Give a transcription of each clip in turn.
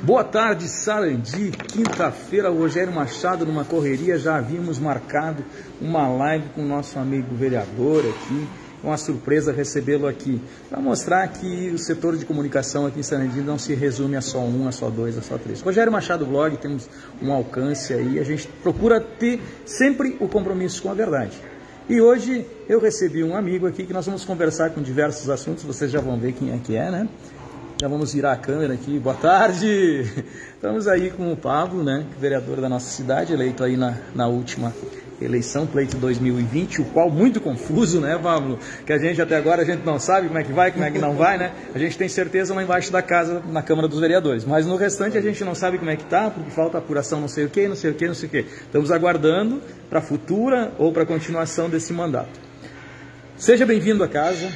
Boa tarde, Sarandi. Quinta-feira, Rogério Machado, numa correria, já havíamos marcado uma live com o nosso amigo vereador aqui. Uma surpresa recebê-lo aqui, para mostrar que o setor de comunicação aqui em Sarandi não se resume a só um, a só dois, a só três. Rogério Machado Blog, temos um alcance aí, a gente procura ter sempre o compromisso com a verdade. E hoje eu recebi um amigo aqui que nós vamos conversar com diversos assuntos, vocês já vão ver quem é que é, né? Já vamos virar a câmera aqui. Boa tarde! Estamos aí com o Pablo, né, vereador da nossa cidade, eleito aí na última eleição, pleito 2020, o qual muito confuso, né, Pablo? Que a gente até agora a gente não sabe como é que vai, como é que não vai, né? A gente tem certeza lá embaixo da casa, na Câmara dos Vereadores, mas no restante a gente não sabe como é que tá, porque falta apuração não sei o que, não sei o que, não sei o que. Estamos aguardando para a futura ou para a continuação desse mandato. Seja bem-vindo à casa.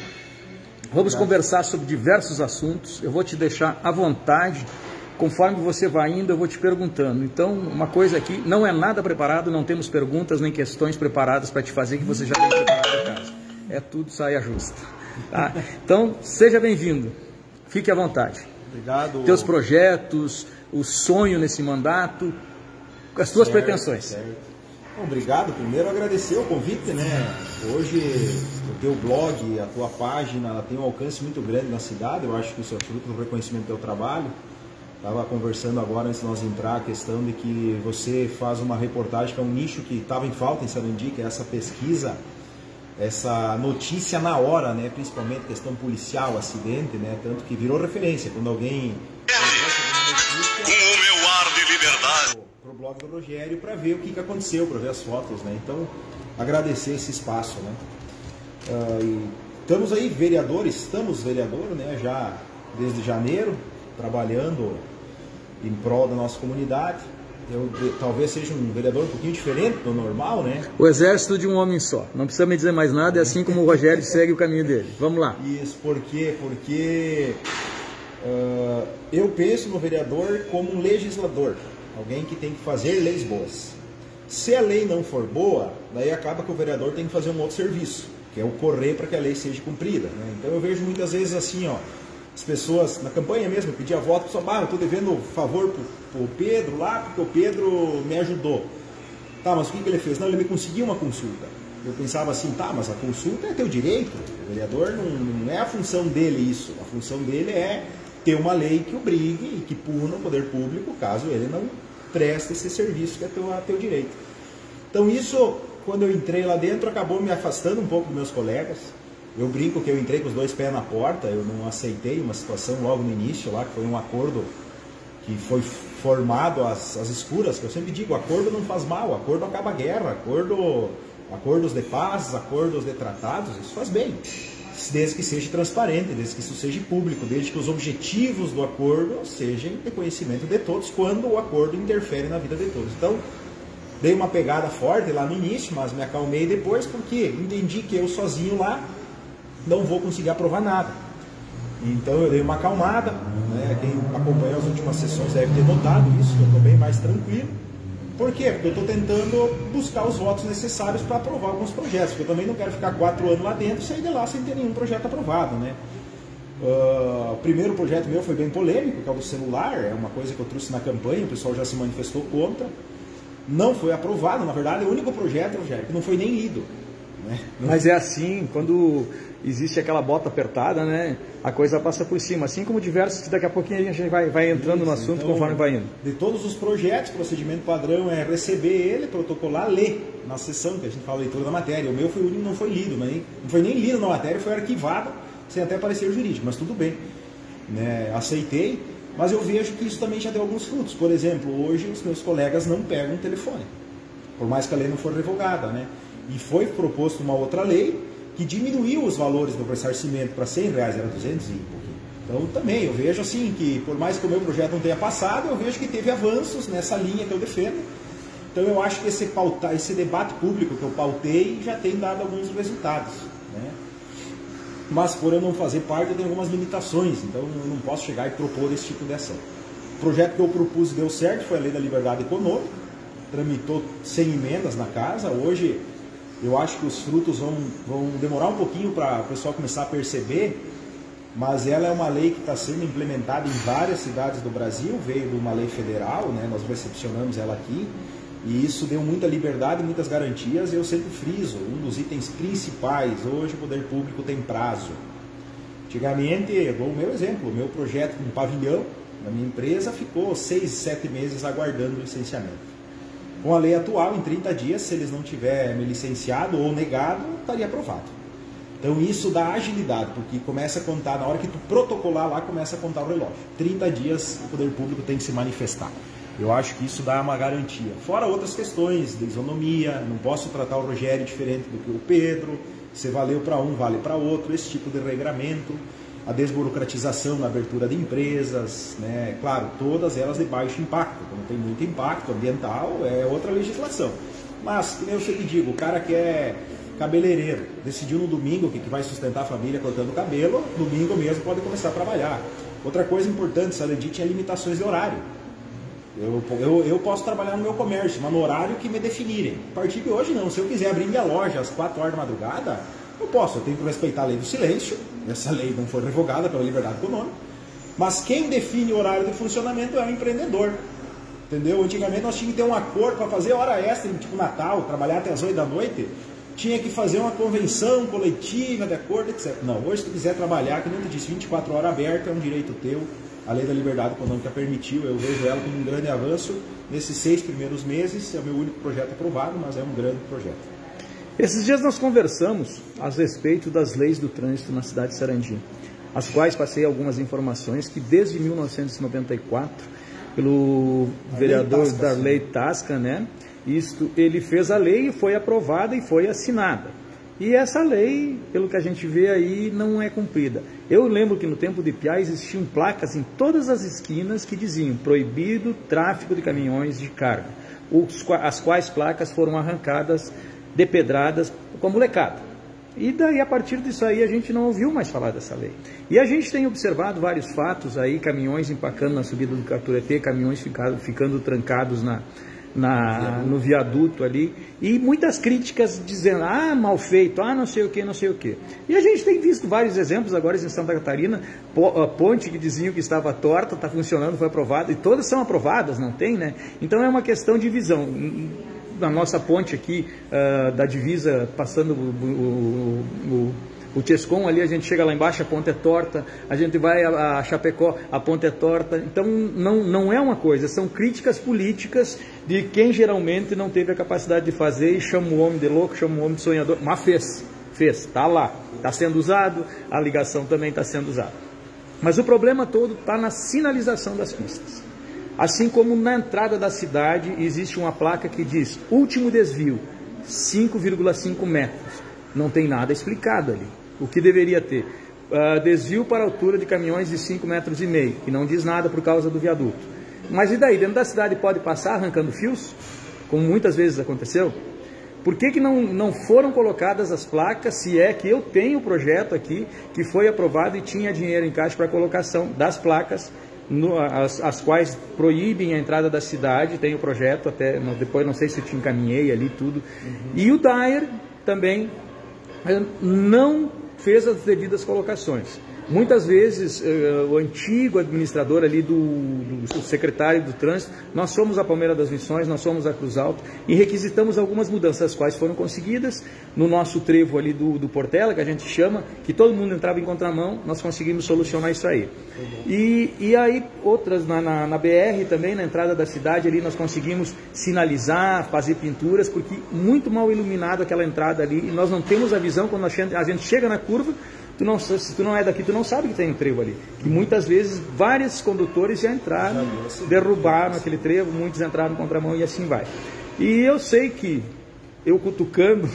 Vamos conversar sobre diversos assuntos, eu vou te deixar à vontade, conforme você vai indo eu vou te perguntando. Então, uma coisa aqui, não é nada preparado, não temos perguntas nem questões preparadas para te fazer que você já tem preparado em casa. É tudo saia justa. Tá? Então, seja bem-vindo, fique à vontade. Obrigado. Teus projetos, o sonho nesse mandato, as tuas pretensões. Certo. Obrigado, primeiro agradecer o convite, né? Hoje o teu blog, a tua página, ela tem um alcance muito grande na cidade, eu acho que isso é fruto do reconhecimento do teu trabalho. Estava conversando agora, antes de nós entrar, a questão de que você faz uma reportagem que é um nicho que estava em falta em Sarandi, que é essa pesquisa, essa notícia na hora, né? Principalmente questão policial, acidente, né? Tanto que virou referência, quando alguém... Com o meu ar de liberdade. Pro blog do Rogério para ver o que aconteceu, para ver as fotos, né? Então, agradecer esse espaço, né? Estamos aí, estamos vereador, né? Já desde janeiro, trabalhando em prol da nossa comunidade. Eu talvez seja um vereador um pouquinho diferente do normal, né? O exército de um homem só, não precisa me dizer mais nada, é assim como o Rogério segue o caminho dele. Vamos lá. Isso, por quê? Porque eu penso no vereador como um legislador. Alguém que tem que fazer leis boas. Se a lei não for boa, daí acaba que o vereador tem que fazer um outro serviço, que é o correr para que a lei seja cumprida, né? Então eu vejo muitas vezes assim, ó, as pessoas, na campanha mesmo, eu pedia voto, pessoal, eu estou devendo favor pro Pedro lá, porque o Pedro me ajudou. Tá, mas o que ele fez? Não, ele me conseguiu uma consulta. Eu pensava assim, tá, mas a consulta é teu direito. O vereador não é a função dele isso. A função dele é ter uma lei que obrigue e que puna o poder público caso ele não presta esse serviço que é teu direito. Então isso, quando eu entrei lá dentro, acabou me afastando um pouco dos meus colegas. Eu brinco que eu entrei com os dois pés na porta, eu não aceitei uma situação logo no início lá, que foi um acordo que foi formado às escuras, que eu sempre digo, acordo não faz mal, acordo acaba a guerra, acordos de paz, acordos de tratados, isso faz bem. Desde que seja transparente, desde que isso seja público, desde que os objetivos do acordo sejam de conhecimento de todos, quando o acordo interfere na vida de todos. Então, dei uma pegada forte lá no início, mas me acalmei depois, porque entendi que eu sozinho lá não vou conseguir aprovar nada. Então eu dei uma acalmada, né? Quem acompanhou as últimas sessões deve ter notado isso, que eu estou bem mais tranquilo. Por quê? Porque eu estou tentando buscar os votos necessários para aprovar alguns projetos, porque eu também não quero ficar 4 anos lá dentro e sair de lá sem ter nenhum projeto aprovado, né? O primeiro projeto meu foi bem polêmico, que é o do celular, é uma coisa que eu trouxe na campanha, o pessoal já se manifestou contra, não foi aprovado, na verdade é o único projeto, Rogério, que não foi nem lido, né? Mas é assim, quando existe aquela bota apertada, né, a coisa passa por cima, assim como diversos que daqui a pouquinho a gente vai entrando no assunto, então, conforme vai indo. De todos os projetos, o procedimento padrão é receber ele, protocolar, ler na sessão, que a gente fala leitura da matéria. O meu foi o único que não foi lido, não foi nem lido na matéria, foi arquivado, sem até parecer jurídico, mas tudo bem, né? Aceitei, mas eu vejo que isso também já deu alguns frutos. Por exemplo, hoje os meus colegas não pegam o telefone, por mais que a lei não for revogada, né? E foi proposto uma outra lei que diminuiu os valores do ressarcimento para R$100, era 200 e pouquinho. Então também eu vejo assim que, por mais que o meu projeto não tenha passado, eu vejo que teve avanços nessa linha que eu defendo. Então eu acho que esse debate público que eu pautei já tem dado alguns resultados, né? Mas por eu não fazer parte, eu tenho algumas limitações, então eu não posso chegar e propor esse tipo de ação. O projeto que eu propus e deu certo foi a Lei da Liberdade Econômica, tramitou sem emendas na casa. Hoje eu acho que os frutos vão demorar um pouquinho para o pessoal começar a perceber mas ela é uma lei que está sendo implementada em várias cidades do Brasil, veio de uma lei federal, né? Nós recepcionamos ela aqui, e isso deu muita liberdade, muitas garantias. Eu sempre friso, um dos itens principais, hoje o poder público tem prazo. Antigamente, eu dou o meu exemplo, o meu projeto com pavilhão, na minha empresa, ficou 6, 7 meses aguardando o licenciamento. Com a lei atual, em 30 dias, se eles não tiverem me licenciado ou negado, estaria aprovado. Então isso dá agilidade, porque começa a contar, na hora que tu protocolar lá, começa a contar o relógio. 30 dias o poder público tem que se manifestar. Eu acho que isso dá uma garantia. Fora outras questões de isonomia, não posso tratar o Rogério diferente do que o Pedro, se valeu para um, vale para outro, esse tipo de regramento. A desburocratização na abertura de empresas, né? Claro, todas elas de baixo impacto. Quando tem muito impacto ambiental, é outra legislação. Mas, como eu sempre digo, o cara que é cabeleireiro, decidiu no domingo que vai sustentar a família cortando o cabelo, domingo mesmo pode começar a trabalhar. Outra coisa importante, Sarandi tinha limitações de horário. Eu posso trabalhar no meu comércio, mas no horário que me definirem. A partir de hoje não, se eu quiser abrir minha loja às 4 horas da madrugada, eu posso, eu tenho que respeitar a lei do silêncio, essa lei não foi revogada pela liberdade econômica, mas quem define o horário de funcionamento é o empreendedor. Entendeu? Antigamente nós tínhamos que ter um acordo para fazer hora extra, tipo Natal, trabalhar até as 8 da noite, tinha que fazer uma convenção coletiva de acordo, etc. Não, hoje se tu quiser trabalhar, que nem eu disse, 24 horas aberta, é um direito teu, a lei da liberdade econômica permitiu, eu vejo ela como um grande avanço. Nesses 6 primeiros meses, é o meu único projeto aprovado, mas é um grande projeto. Esses dias nós conversamos a respeito das leis do trânsito na cidade de Sarandi, as quais passei algumas informações que desde 1994, pelo vereador Darley Tasca, né? Ele fez a lei e foi aprovada e foi assinada. E essa lei, pelo que a gente vê aí, não é cumprida. Eu lembro que no tempo de Piá existiam placas em todas as esquinas que diziam proibido tráfego de caminhões de carga, as quais placas foram arrancadas, depedradas com a molecada. E daí, a partir disso aí, a gente não ouviu mais falar dessa lei. E a gente tem observado vários fatos aí, caminhões empacando na subida do Caturetê, caminhões ficando trancados no viaduto ali, e muitas críticas dizendo, mal feito, não sei o que, não sei o que. E a gente tem visto vários exemplos agora em Santa Catarina, a ponte que diziam que estava torta, está funcionando, foi aprovada, e todas são aprovadas, não tem, né? Então é uma questão de visão. Na nossa ponte aqui, da divisa, passando o Chescom ali, a gente chega lá embaixo, a ponte é torta, a gente vai a Chapecó, a ponte é torta. Então não é uma coisa, são críticas políticas de quem geralmente não teve a capacidade de fazer e chama o homem de louco, chama o homem de sonhador, mas fez, está lá, está sendo usado, a ligação também está sendo usada. Mas o problema todo está na sinalização das pistas. Assim como na entrada da cidade existe uma placa que diz último desvio, 5,5 metros. Não tem nada explicado ali. O que deveria ter? Desvio para altura de caminhões de 5,5 metros, que não diz nada por causa do viaduto. Mas e daí? Dentro da cidade pode passar arrancando fios? Como muitas vezes aconteceu? Por que não foram colocadas as placas, se é que eu tenho o projeto aqui, que foi aprovado e tinha dinheiro em caixa para a colocação das placas, as quais proíbem a entrada da cidade, tem o projeto, até depois não sei se eu te encaminhei ali tudo. E o DAER também não fez as devidas colocações. Muitas vezes o antigo administrador ali do secretário do trânsito, nós somos a Palmeira das Missões, nós somos a Cruz Alto, e requisitamos algumas mudanças, as quais foram conseguidas no nosso trevo ali do Portela, que a gente chama, que todo mundo entrava em contramão, nós conseguimos solucionar isso aí. E aí outras na BR também, na entrada da cidade ali, nós conseguimos sinalizar, fazer pinturas, porque muito mal iluminado aquela entrada ali, e nós não temos a visão quando a gente chega na curva. Se tu não é daqui, tu não sabe que tem um trevo ali. Que muitas vezes vários condutores já entraram, derrubaram aquele trevo, muitos entraram em contramão e assim vai. E eu sei que eu cutucando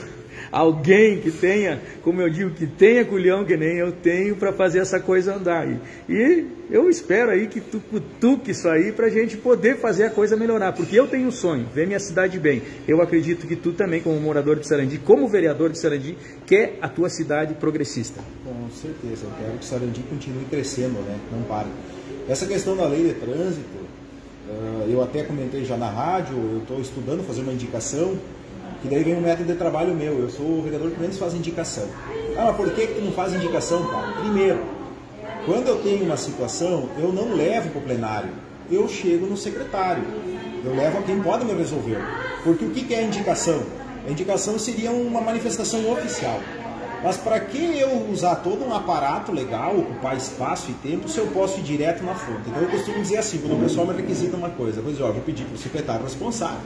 alguém que tenha, como eu digo, que tenha culhão que nem eu tenho para fazer essa coisa andar. E eu espero aí que tu cutuque isso aí para a gente poder fazer a coisa melhorar, porque eu tenho um sonho, ver minha cidade bem. Eu acredito que tu também, como morador de Sarandi, como vereador de Sarandi, quer a tua cidade progressista. Com certeza, eu quero que Sarandi continue crescendo, né? Não pare. Essa questão da lei de trânsito, eu até comentei já na rádio, eu estou estudando fazer uma indicação, que daí vem um método de trabalho meu. Eu sou o vereador que menos faz indicação. Mas por que tu não faz indicação, cara? Primeiro, Quando eu tenho uma situação, eu não levo para o plenário, eu chego no secretário, eu levo a quem pode me resolver. Porque o que é a indicação? A indicação seria uma manifestação oficial. Mas para que eu usar todo um aparato legal, ocupar espaço e tempo, se eu posso ir direto na fonte? Então eu costumo dizer assim, quando o pessoal me requisita uma coisa, eu vou dizer, ó, vou pedir para o secretário responsável,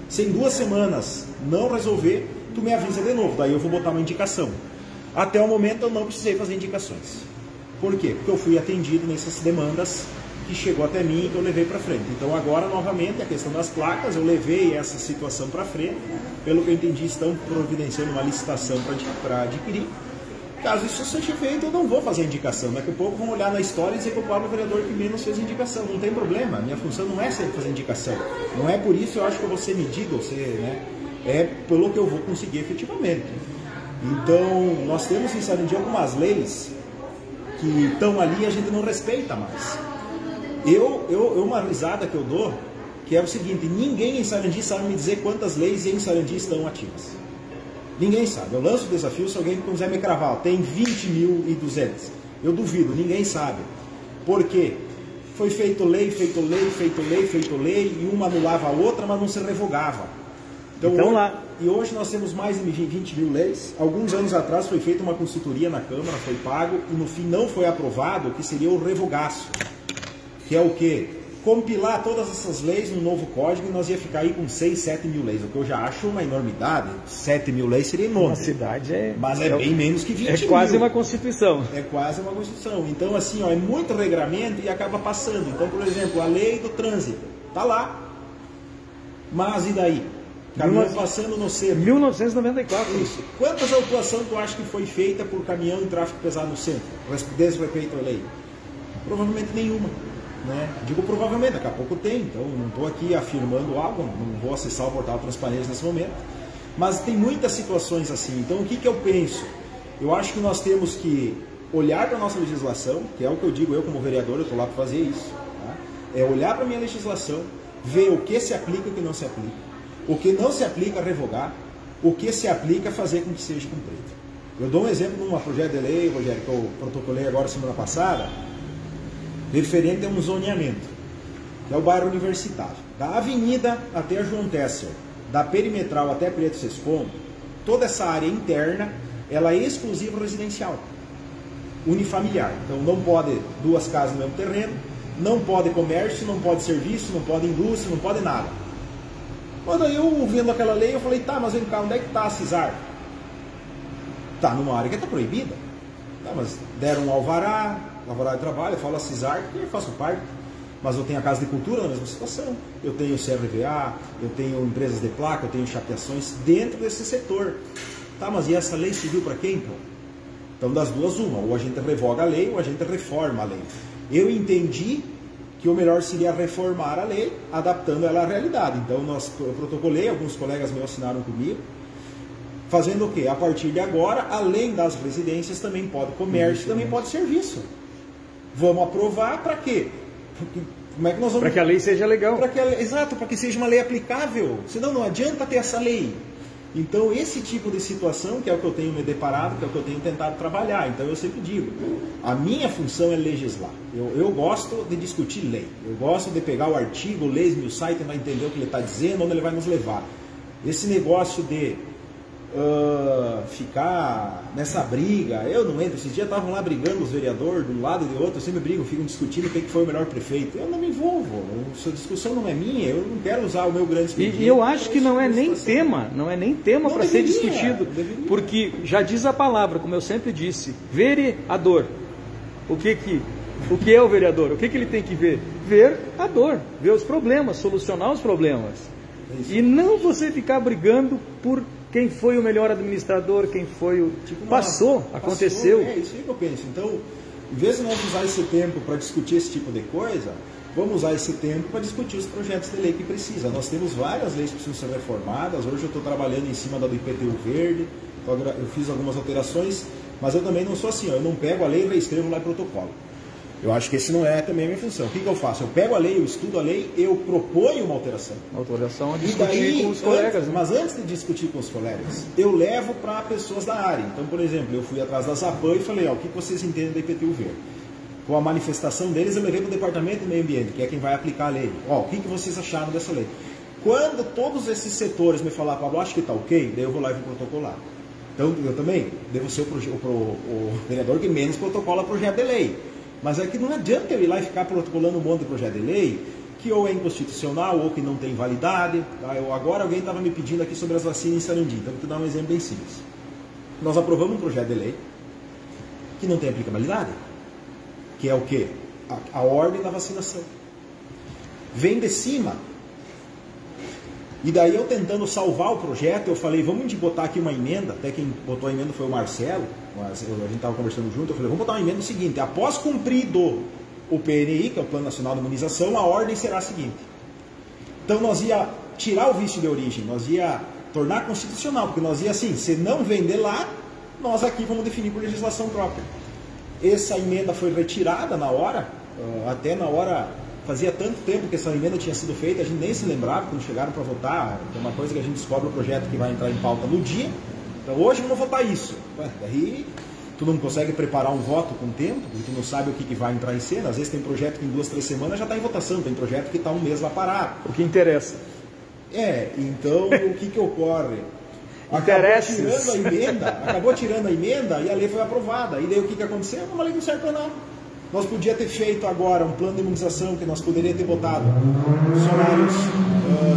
se em 2 semanas não resolver, tu me avisa de novo, daí eu vou botar uma indicação. Até o momento eu não precisei fazer indicações. Por quê? Porque eu fui atendido nessas demandas que chegou até mim e que eu levei para frente. Então agora, novamente, a questão das placas, eu levei essa situação para frente. Pelo que eu entendi, estão providenciando uma licitação para adquirir. Caso isso seja feito, eu não vou fazer indicação. Daqui a pouco vão olhar na história e dizer que o Pablo vereador que menos fez indicação. Não tem problema, minha função não é sempre fazer indicação. Não é por isso eu acho que eu vou ser medido, né? É pelo que eu vou conseguir efetivamente. Então, nós temos em Sarandi algumas leis que estão ali e a gente não respeita mais. Uma risada que eu dou, que é o seguinte, ninguém em Sarandi sabe me dizer quantas leis em Sarandi estão ativas. Ninguém sabe. Eu lanço o desafio, se alguém quiser me cravar, tem 20.200. Eu duvido, ninguém sabe. Por quê? Foi feito lei, e uma anulava a outra, mas não se revogava. Então lá. E hoje nós temos mais de 20 mil leis. Alguns anos atrás foi feita uma consultoria na Câmara, foi pago, e no fim não foi aprovado, o que seria o revogaço. Que é o quê? Compilar todas essas leis num novo código e nós ia ficar aí com 6, 7 mil leis. O que eu já acho uma enormidade. 7 mil leis seria enorme. Uma cidade mas é bem menos que 20 mil. É quase uma Constituição. É quase uma Constituição. Então, assim, ó, é muito regramento e acaba passando. Então, por exemplo, a lei do trânsito está lá. Mas e daí? Caminhão passando no centro. 1994. Isso. Quantas autuações tu acha que foi feita por caminhão em tráfego pesado no centro? Desrespeito à lei? Provavelmente nenhuma. Né? Digo provavelmente, daqui a pouco tem, então não estou aqui afirmando algo, não vou acessar o portal Transparência nesse momento, mas tem muitas situações assim. Então o que eu penso? Eu acho que nós temos que olhar para a nossa legislação, que é o que eu digo, eu como vereador, eu estou lá para fazer isso, tá? É olhar para a minha legislação, ver o que se aplica e o que não se aplica, o que não se aplica, revogar, o que se aplica, fazer com que seja cumprido. Eu dou um exemplo num projeto de lei, Rogério, que eu protocolei agora semana passada, referente a um zoneamento, que é o bairro Universitário. Da Avenida até a João Tessel, da Perimetral até Preto Sescom, toda essa área interna, ela é exclusiva residencial, unifamiliar. Então não pode 2 casas no mesmo terreno, não pode comércio, não pode serviço, não pode indústria, não pode nada. Quando eu vendo aquela lei, eu falei, tá, mas vem cá, onde é que está a CISAR? Está numa área que está proibida. Tá, mas deram um alvará de trabalho, eu falo a CISAR, que eu faço parte, mas eu tenho a Casa de Cultura na mesma situação, eu tenho o CRVA, eu tenho empresas de placa, eu tenho chapeações dentro desse setor. Tá, mas e essa lei civil para quem, pô? Então das duas uma, ou a gente revoga a lei ou a gente reforma a lei. Eu entendi que o melhor seria reformar a lei, adaptando ela à realidade. Então eu protocolei, alguns colegas meus assinaram comigo, fazendo o quê? A partir de agora, além das residências, também pode comércio, também pode serviço. Vamos aprovar para quê? Como é que nós vamos... Para que a lei seja legal. Exato, para que seja uma lei aplicável. Senão não adianta ter essa lei. Então esse tipo de situação, que é o que eu tenho me deparado, que é o que eu tenho tentado trabalhar. Então eu sempre digo, a minha função é legislar. Eu gosto de discutir lei. Eu gosto de pegar o artigo, ler, esmiuçar e tentar entender o que ele está dizendo, onde ele vai nos levar. Esse negócio de ficar nessa briga, eu não entro. Esses dias estavam lá brigando os vereadores de um lado e do outro, eu sempre brigo, ficam discutindo quem que foi o melhor prefeito. Eu não me envolvo, essa discussão não é minha, eu não quero usar o meu grande expediente. E eu acho que não é nem tema para ser discutido, porque já diz a palavra, como eu sempre disse, vereador. O que é o vereador? O que ele tem que ver? Ver a dor, ver os problemas, solucionar os problemas. E não você ficar brigando por quem foi o melhor administrador, quem foi o... Passou, aconteceu. É isso aí que eu penso. Então, em vez de nós usar esse tempo para discutir esse tipo de coisa, vamos usar esse tempo para discutir os projetos de lei que precisa. Nós temos várias leis que precisam ser reformadas. Hoje eu estou trabalhando em cima da do IPTU verde, eu fiz algumas alterações, mas eu também não sou assim, eu não pego a lei e reescrevo lá em protocolo. Eu acho que esse não é também a minha função. O que eu faço? Eu pego a lei, eu estudo a lei, eu proponho uma alteração. Uma alteração a discutir com os colegas. Mas antes de discutir com os colegas, eu levo para pessoas da área. Então, por exemplo, eu fui atrás da Zapan e falei, o que vocês entendem da IPTU verde? com a manifestação deles, eu levei para o Departamento do Meio Ambiente, que é quem vai aplicar a lei. Ó, o que vocês acharam dessa lei? Quando todos esses setores me falar, Pablo, acho que está ok, daí eu vou lá e vou protocolar. Então, eu também devo ser o vereador que menos protocola projeto de lei. Mas é que não adianta eu ir lá e ficar protocolando um monte de projeto de lei que ou é inconstitucional ou que não tem validade. Tá? Agora alguém estava me pedindo aqui sobre as vacinas em Sarandi, então vou te dar um exemplo bem simples. Nós aprovamos um projeto de lei que não tem aplicabilidade, que é o quê? A ordem da vacinação. Vem de cima. E daí eu tentando salvar o projeto, eu falei, vamos botar aqui uma emenda, até quem botou a emenda foi o Marcelo, mas a gente estava conversando junto, eu falei, vamos botar uma emenda o seguinte, após cumprido o PNI, que é o Plano Nacional de Imunização, a ordem será a seguinte. Então nós ia tirar o vício de origem, nós ia tornar constitucional, porque nós ia assim, se não vender lá, nós aqui vamos definir por legislação própria. Essa emenda foi retirada na hora, até na hora, fazia tanto tempo que essa emenda tinha sido feita, a gente nem se lembrava quando chegaram para votar, é uma coisa que a gente descobre o projeto que vai entrar em pauta no dia, então hoje vamos votar isso. Daí tu não consegue preparar um voto com tempo, porque tu não sabe o que vai entrar em cena, às vezes tem projeto que em 2, 3 semanas já está em votação, tem projeto que está um mês lá parado. O que interessa. Então o que ocorre? Acabou tirando a emenda e a lei foi aprovada. E daí o que aconteceu? Uma lei não serve para nada. Nós podíamos ter feito agora um plano de imunização que nós poderíamos ter botado funcionários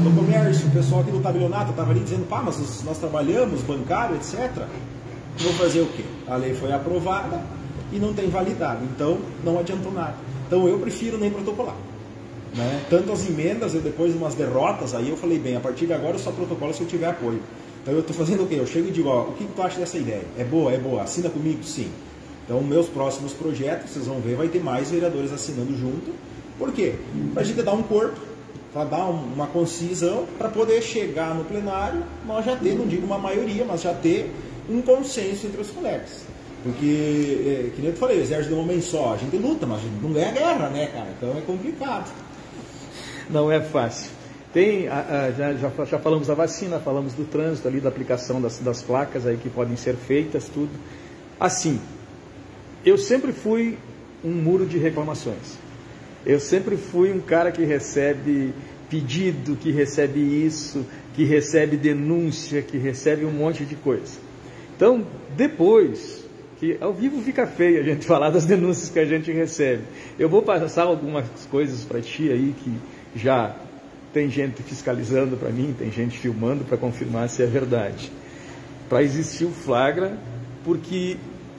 do comércio, o pessoal aqui do tabelionato estava ali dizendo, pá, mas nós trabalhamos, bancário, etc. Vou fazer o quê? A lei foi aprovada e não tem validade, então não adiantou nada. Então eu prefiro nem protocolar. Né? Tanto as emendas, depois de umas derrotas, aí eu falei, bem, a partir de agora eu só protocolo se eu tiver apoio. Então eu estou fazendo o quê? Eu chego e digo, ó, o que tu acha dessa ideia? É boa, assina comigo? Sim. Então meus próximos projetos, vocês vão ver, vai ter mais vereadores assinando junto. Por quê? Para a gente dar um corpo, para dar uma concisão, para poder chegar no plenário, nós já ter, não digo uma maioria, mas já ter um consenso entre os colegas. Porque, que nem eu falei, o exército de um homem só, a gente luta, mas a gente não ganha guerra, né, cara? Então é complicado. Não é fácil. Tem, já falamos da vacina, falamos do trânsito ali, da aplicação das placas aí que podem ser feitas, tudo. Assim, eu sempre fui um muro de reclamações. Eu sempre fui um cara que recebe pedido, que recebe isso, que recebe denúncia, que recebe um monte de coisa. Então, depois, que ao vivo fica feio a gente falar das denúncias que a gente recebe, eu vou passar algumas coisas para ti aí que já tem gente fiscalizando para mim, tem gente filmando para confirmar se é verdade. Para existir o flagra, porque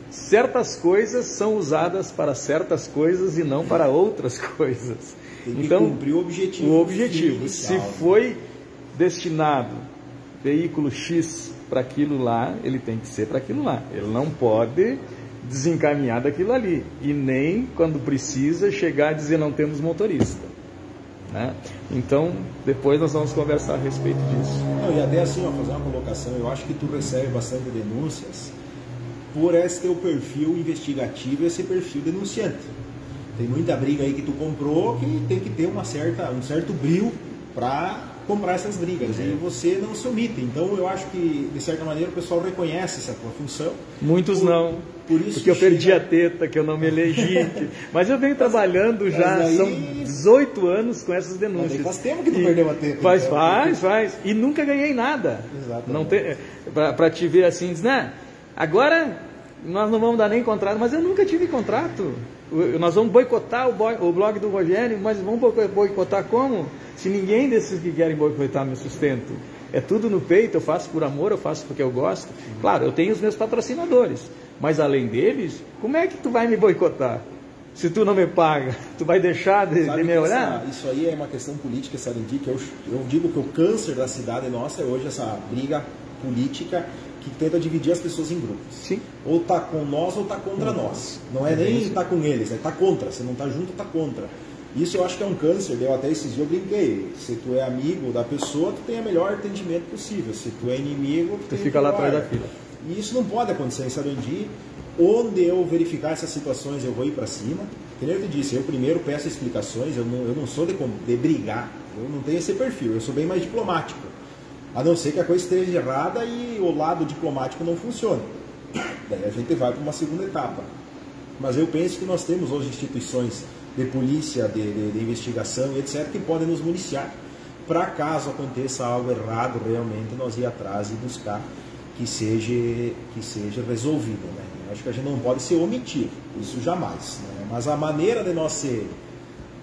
certas coisas são usadas para certas coisas e não para outras coisas. Tem que cumprir o objetivo. O objetivo, se foi destinado veículo X para aquilo lá, ele tem que ser para aquilo lá. Ele não pode desencaminhar daquilo ali. E nem, quando precisa, chegar a dizer não temos motorista. Né? Então, depois nós vamos conversar a respeito disso. Não, e até assim, fazer uma colocação, eu acho que tu recebe bastante denúncias por esse teu perfil investigativo e esse perfil denunciante. Tem muita briga aí que tu comprou que tem que ter um certo brio para comprar essas brigas, e você não se omite. Então eu acho que, de certa maneira, o pessoal reconhece essa tua função. Muitos não, porque eu perdi a teta, que eu não me elegi, mas eu venho trabalhando já, são 18 anos com essas denúncias. Faz tempo que tu perdeu a teta. Faz, e nunca ganhei nada. Para te ver assim, diz, né, agora nós não vamos dar nem contrato, mas eu nunca tive contrato. Nós vamos boicotar o blog do Rogério, mas vamos boicotar como? Se ninguém desses que querem boicotar meu sustento, é tudo no peito, eu faço por amor, eu faço porque eu gosto. Claro, eu tenho os meus patrocinadores, mas além deles, como é que tu vai me boicotar? Se tu não me paga, tu vai deixar de me olhar? Isso aí é uma questão política, Sarandi, que eu digo que o câncer da cidade nossa é hoje essa briga política que tenta dividir as pessoas em grupos. Sim. Ou tá com nós ou tá contra nós. Não é nem tá com eles, é tá contra. Se não tá junto, tá contra. Isso eu acho que é um câncer. Eu até esses dias eu brinquei. Se tu é amigo da pessoa, tu tem o melhor atendimento possível. Se tu é inimigo, tu fica lá atrás da fila. E isso não pode acontecer em Sarandi. Onde eu verificar essas situações, eu vou ir para cima. Como eu te disse, eu primeiro peço explicações. Eu não sou de brigar. Eu não tenho esse perfil. Eu sou bem mais diplomático. A não ser que a coisa esteja errada e o lado diplomático não funcione. Daí a gente vai para uma segunda etapa. Mas eu penso que nós temos hoje instituições de polícia, de investigação e etc., que podem nos municiar para caso aconteça algo errado, realmente nós ir atrás e buscar que seja resolvido, né? Eu acho que a gente não pode se omitir, isso jamais, né? Mas a maneira de nós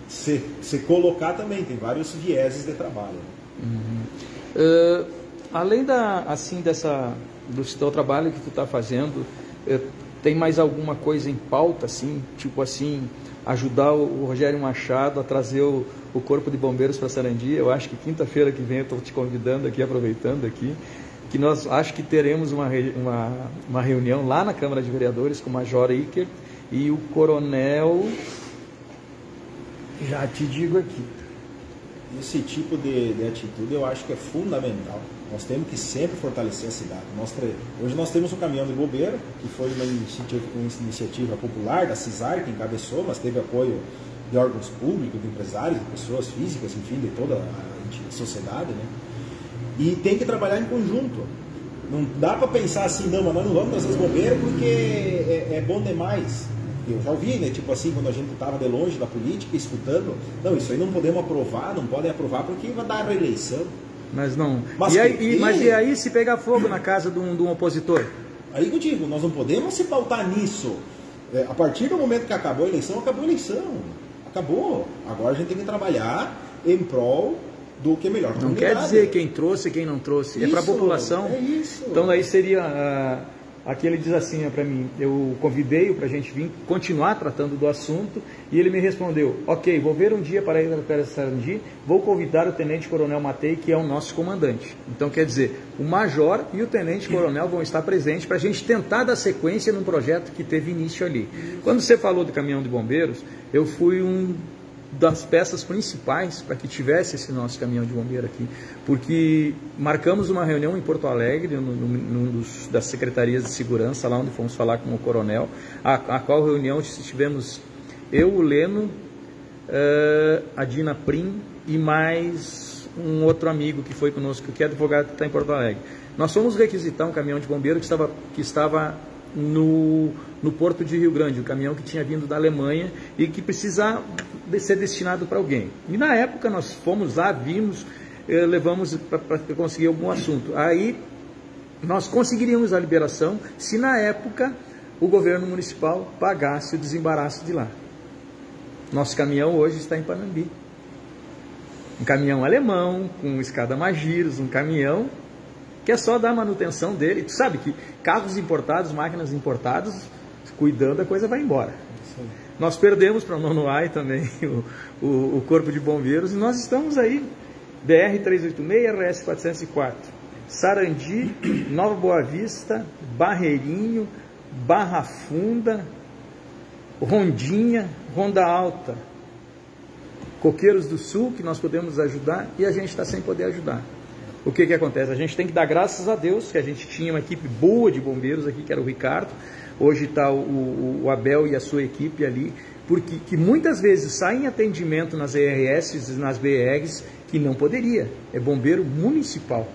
se colocar também, tem vários vieses de trabalho. Além do teu trabalho que tu está fazendo, tem mais alguma coisa em pauta, assim, tipo assim, ajudar o Rogério Machado a trazer o Corpo de Bombeiros para Sarandi? Eu acho que quinta-feira que vem eu estou te convidando aqui, aproveitando aqui, que nós acho que teremos uma reunião lá na Câmara de Vereadores com o Major Iker e o Coronel, já te digo aqui. Esse tipo de atitude eu acho que é fundamental. Nós temos que sempre fortalecer a cidade. Hoje nós temos um caminhão de bombeiro, que foi uma iniciativa popular da CISAR, que encabeçou, mas teve apoio de órgãos públicos, de empresários, de pessoas físicas, enfim, de toda a sociedade, né? E tem que trabalhar em conjunto. Não dá para pensar assim, não, mas nós não vamos trazer os bombeiros porque é bom demais. Eu já ouvi, né, tipo assim, quando a gente estava de longe da política, escutando, não, isso aí não podemos aprovar, não podem aprovar porque vai dar a reeleição. Mas não. Mas e aí se pegar fogo na casa de um opositor? Aí que eu digo, nós não podemos se pautar nisso. A partir do momento que acabou a eleição, acabou a eleição. Acabou. Agora a gente tem que trabalhar em prol do que é melhor. Não quer dizer quem trouxe e quem não trouxe. Isso, é para a população. É isso. Então aí seria... Aqui ele diz assim para mim, eu convidei-o para a gente vir continuar tratando do assunto e ele me respondeu, ok, vou ver um dia para ir para Sarandi, vou convidar o Tenente Coronel Matei, que é o nosso comandante. Então quer dizer, o Major e o Tenente Coronel vão estar presentes para a gente tentar dar sequência num projeto que teve início ali. Quando você falou do caminhão de bombeiros, eu fui das peças principais para que tivesse esse nosso caminhão de bombeiro aqui, porque marcamos uma reunião em Porto Alegre, das secretarias de segurança, lá onde fomos falar com o coronel, a qual reunião estivemos eu, o Leno, a Dina Prim e mais um outro amigo que foi conosco, que é advogado que está em Porto Alegre. Nós fomos requisitar um caminhão de bombeiro que estava no porto de Rio Grande, o caminhão que tinha vindo da Alemanha e que precisava ser destinado para alguém. E na época nós fomos lá, vimos, levamos para conseguir algum assunto. Aí nós conseguiríamos a liberação se na época o governo municipal pagasse o desembaraço de lá. Nosso caminhão hoje está em Panambi. Um caminhão alemão, com escada Magiros, um caminhão que é só dar manutenção dele. Tu sabe que carros importados, máquinas importadas, cuidando, a coisa vai embora. Sim. Nós perdemos para o Nonoai também o Corpo de Bombeiros e nós estamos aí, BR-386, RS-404, Sarandi, Nova Boa Vista, Barreirinho, Barra Funda, Rondinha, Ronda Alta, Coqueiros do Sul, que nós podemos ajudar e a gente está sem poder ajudar. O que acontece? A gente tem que dar graças a Deus que a gente tinha uma equipe boa de bombeiros aqui, que era o Ricardo. Hoje está o Abel e a sua equipe ali, porque que muitas vezes saem atendimento nas ERS, nas BRs, que não poderia. É bombeiro municipal.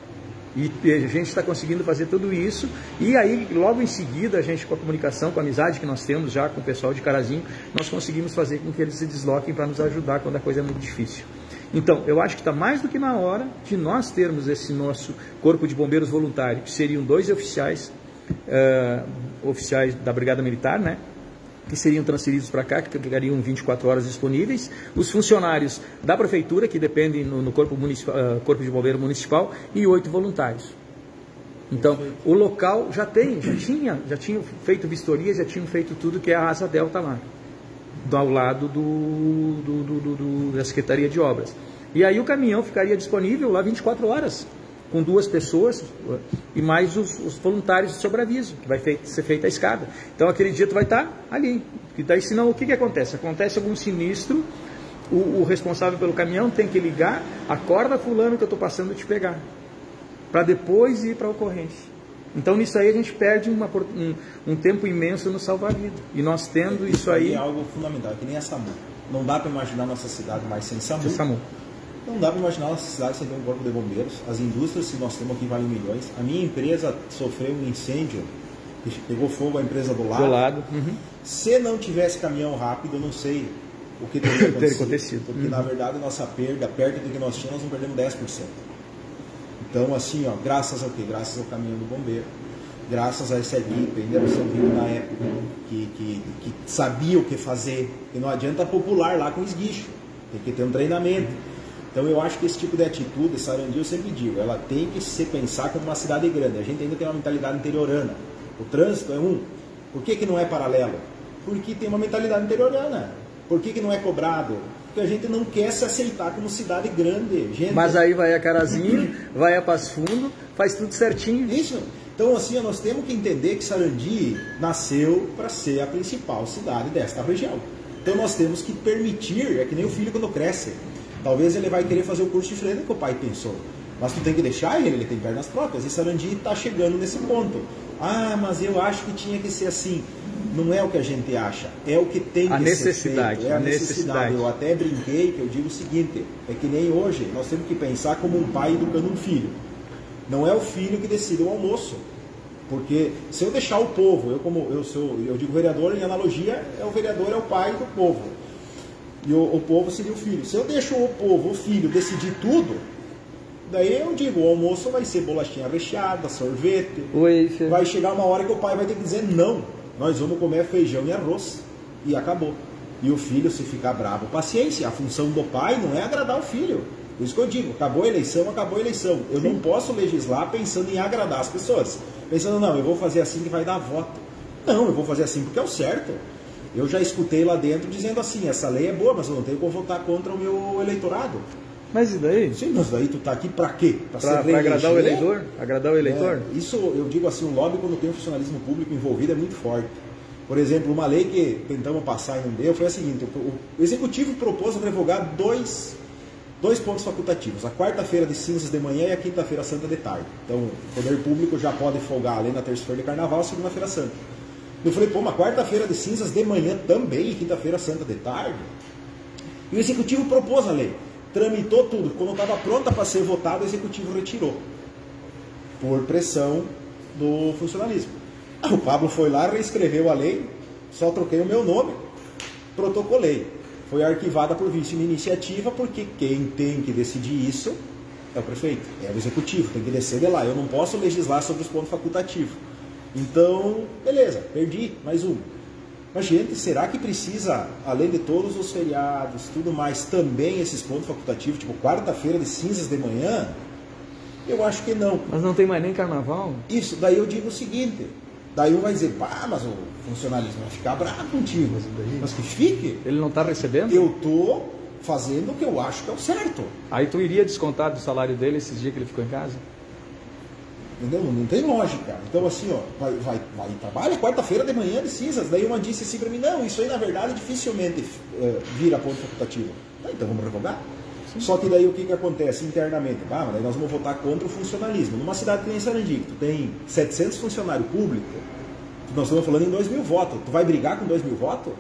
E a gente está conseguindo fazer tudo isso. E aí, logo em seguida, a gente, com a comunicação, com a amizade que nós temos já com o pessoal de Carazinho, nós conseguimos fazer com que eles se desloquem para nos ajudar quando a coisa é muito difícil. Então, eu acho que está mais do que na hora de nós termos esse nosso Corpo de Bombeiros voluntário, que seriam 2 oficiais da Brigada Militar, né, que seriam transferidos para cá, que ficariam 24 horas disponíveis, os funcionários da Prefeitura, que dependem no Corpo de Bombeiro Municipal, e 8 voluntários. Então, o local já tinham feito vistoria, já tinham feito tudo, que é a Asa Delta lá, ao lado da Secretaria de Obras. E aí o caminhão ficaria disponível lá 24 horas, com 2 pessoas e mais os voluntários de sobreaviso, que vai ser feita a escada. Então aquele dia tu vai estar ali. E daí, senão, o que acontece? Acontece algum sinistro, o responsável pelo caminhão tem que ligar, acorda fulano que eu estou passando te pegar, para depois ir para a ocorrência. Então nisso aí a gente perde um tempo imenso no salvar-vida. E nós tendo isso aí... É algo fundamental, que nem a SAMU. Não dá para imaginar nossa cidade mais sem SAMU. Não dá para imaginar nossa cidade sem ter um corpo de bombeiros. As indústrias que nós temos aqui valem milhões. A minha empresa sofreu um incêndio pegou fogo a empresa do lado. Do lado. Uhum. Se não tivesse caminhão rápido, eu não sei o que teria acontecido. Porque, na verdade, a nossa perda, perto do que nós tínhamos, nós não perdemos 10%. Então, assim, ó, graças ao quê? Graças ao caminhão do bombeiro, graças a essa equipe, ainda vindo na época, que sabia o que fazer, que não adianta popular lá com esguicho, tem que ter um treinamento. Então, eu acho que esse tipo de atitude, Sarandi, eu sempre digo, ela tem que se pensar como uma cidade grande. A gente ainda tem uma mentalidade interiorana. O trânsito é um. Por que não é paralelo? Porque tem uma mentalidade interiorana. Por que não é cobrado? Porque a gente não quer se aceitar como cidade grande. Gente, mas aí vai a Carazinho, vai a Passo Fundo, faz tudo certinho. Isso. Então, assim, nós temos que entender que Sarandi nasceu para ser a principal cidade desta região. Então, nós temos que permitir, é que nem o filho quando cresce. Talvez ele vai querer fazer o curso de freio que o pai pensou. Mas tu tem que deixar ele tem pernas próprias. E Sarandi está chegando nesse ponto. Ah, mas eu acho que tinha que ser assim. Não é o que a gente acha, é o que tem que ser feito. É a necessidade. Eu até brinquei que eu digo o seguinte, é que nem hoje, nós temos que pensar como um pai educando um filho. Não é o filho que decide o almoço. Porque se eu deixar o povo, eu digo vereador, em analogia, o vereador é o pai do povo. E o povo seria o filho. Se eu deixo o povo, o filho, decidir tudo, daí eu digo, o almoço vai ser bolachinha recheada, sorvete. Vai chegar uma hora que o pai vai ter que dizer não. Nós vamos comer feijão e arroz. E acabou. E o filho, se ficar bravo, paciência. A função do pai não é agradar o filho. Por isso que eu digo, acabou a eleição, acabou a eleição. Eu não posso legislar pensando em agradar as pessoas. Pensando, não, eu vou fazer assim que vai dar voto. Não, eu vou fazer assim porque é o certo. Eu já escutei lá dentro dizendo assim, essa lei é boa, mas eu não tenho como votar contra o meu eleitorado. Mas e daí? Sim, mas daí tu tá aqui pra quê? Pra agradar o eleitor? Agradar o eleitor? Isso, eu digo assim, o lobby quando tem o funcionalismo público envolvido é muito forte. Por exemplo, uma lei que tentamos passar e não deu foi a seguinte, o Executivo propôs revogar dois pontos facultativos, a quarta-feira de cinzas de manhã e a quinta-feira santa de tarde. Então, o poder público já pode folgar além da terça-feira de carnaval, segunda-feira santa. Eu falei, pô, uma quarta-feira de cinzas de manhã também e quinta-feira santa de tarde? E o Executivo propôs a lei. Tramitou tudo. Quando estava pronta para ser votada, o Executivo retirou. Por pressão do funcionalismo. O Pablo foi lá, reescreveu a lei, só troquei o meu nome, protocolei. Foi arquivada por vício de iniciativa, porque quem tem que decidir isso é o prefeito, é o Executivo, tem que descer de lá. Eu não posso legislar sobre os pontos facultativos. Então, beleza, perdi mais um. Mas, gente, será que precisa, além de todos os feriados, tudo mais, também esses pontos facultativos, tipo quarta-feira de cinzas de manhã? Eu acho que não. Mas não tem mais nem carnaval? Isso, daí eu digo o seguinte, daí um vai dizer, pá, mas o funcionalismo vai ficar bravo contigo. Mas que fique. Ele não está recebendo? Eu estou fazendo o que eu acho que é o certo. Aí tu iria descontar do salário dele esses dias que ele ficou em casa? Entendeu? Não tem lógica. Então, assim, ó, vai trabalha quarta-feira de manhã de cinzas. Daí uma disse assim para mim, não, isso aí na verdade dificilmente vira ponto facultativo. Ah, então vamos revogar? Sim. Só que daí o que acontece internamente? Ah, mas daí nós vamos votar contra o funcionalismo. Numa cidade que nem Sarandi, que tu tem 700 funcionários públicos, nós estamos falando em 2.000 votos. Tu vai brigar com 2.000 votos?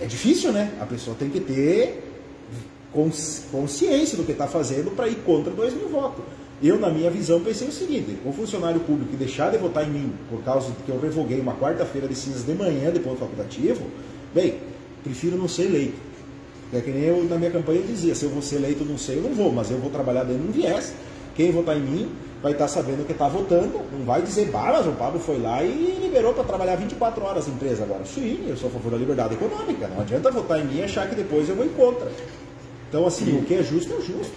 É difícil, né? A pessoa tem que ter consciência do que está fazendo para ir contra 2.000 votos. Eu, na minha visão, pensei o seguinte, o funcionário público que deixar de votar em mim por causa de que eu revoguei uma quarta-feira de cinzas de manhã de ponto facultativo, bem, prefiro não ser eleito. É que nem eu, na minha campanha, eu dizia, se eu vou ser eleito, não sei, eu não vou, mas eu vou trabalhar dentro de um viés. Quem votar em mim vai estar sabendo que está votando, não vai dizer, mas o Pablo foi lá e liberou para trabalhar 24 horas na empresa agora. Sim, eu sou a favor da liberdade econômica, não adianta votar em mim e achar que depois eu vou ir contra. Então, assim, o que é justo é justo.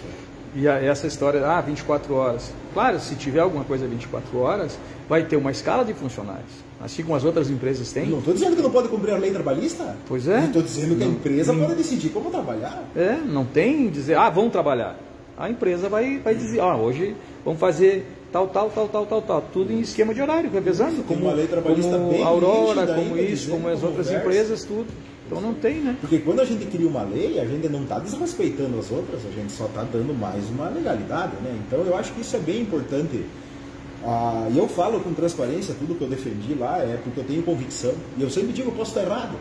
E essa história, 24 horas. Claro, se tiver alguma coisa 24 horas, vai ter uma escala de funcionários. Assim como as outras empresas têm. Não estou dizendo que não pode cumprir a lei trabalhista. Pois é. Estou dizendo que a empresa pode decidir como trabalhar. Não tem dizer, vamos trabalhar. A empresa vai dizer, hoje vamos fazer tal. Tudo em esquema de horário, revezando. Como uma lei trabalhista como bem Aurora, como isso, como as outras empresas, tudo. Então não tem, né? Porque quando a gente cria uma lei, a gente não está desrespeitando as outras, a gente só está dando mais uma legalidade, né? Então eu acho que isso é bem importante. E eu falo com transparência, tudo que eu defendi lá é porque eu tenho convicção. E eu sempre digo, eu posso estar errado.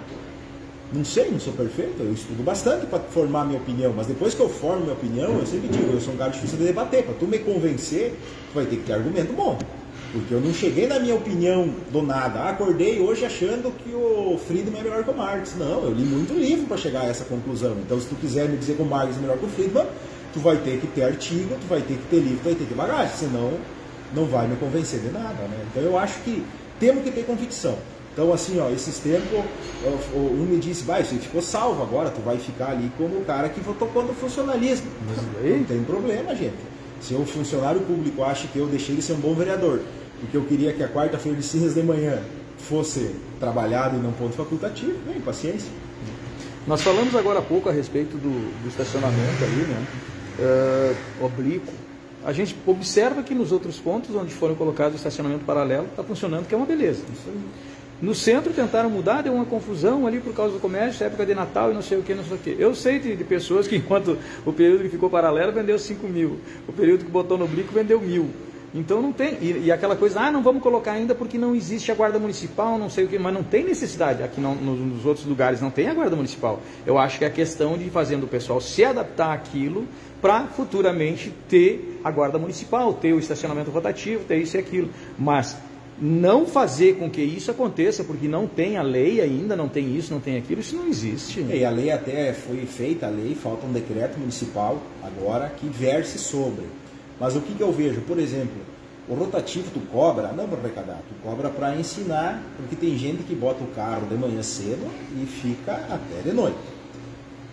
Não sei, não sou perfeito, eu estudo bastante para formar minha opinião, mas depois que eu formo minha opinião, eu sempre digo, eu sou um cara difícil de debater. Para tu me convencer, tu vai ter que ter argumento bom. Porque eu não cheguei na minha opinião do nada. Acordei hoje achando que o Friedman é melhor que o Marx. Não, eu li muito livro para chegar a essa conclusão. Então, se tu quiser me dizer que o Marx é melhor que o Friedman, tu vai ter que ter artigo, tu vai ter que ter livro, tu vai ter que ter bagagem. Senão, não vai me convencer de nada, né? Então, eu acho que temos que ter convicção. Então, assim, ó, esses tempos, um me disse, vai, você ficou salvo agora, tu vai ficar ali como o cara que votou contra o funcionalismo. Não tem problema, gente. Se o funcionário público acha que eu deixei ele ser um bom vereador, porque eu queria que a quarta-feira de cinzas de manhã fosse trabalhado e não ponto facultativo, bem, paciência. Nós falamos agora há pouco a respeito do estacionamento ali, né? Oblíquo. A gente observa que nos outros pontos onde foram colocados o estacionamento paralelo está funcionando, que é uma beleza. Isso aí. No centro tentaram mudar, deu uma confusão ali por causa do comércio, época de Natal e não sei o que, não sei o que. Eu sei de pessoas que enquanto o período que ficou paralelo vendeu 5 mil, o período que botou no oblíquo vendeu 1.000. Então não tem, e aquela coisa, não vamos colocar ainda porque não existe a guarda municipal, não sei o que, mas não tem necessidade, aqui nos outros lugares não tem a guarda municipal. Eu acho que é a questão de fazendo o pessoal se adaptar àquilo para futuramente ter a guarda municipal, ter o estacionamento rotativo, ter isso e aquilo, mas não fazer com que isso aconteça, porque não tem a lei ainda, não tem isso, não tem aquilo, isso não existe. E a lei até foi feita, a lei, falta um decreto municipal agora que verse sobre. Mas o que eu vejo, por exemplo, o rotativo tu cobra, não para arrecadar, tu cobra para ensinar, porque tem gente que bota o carro de manhã cedo e fica até de noite.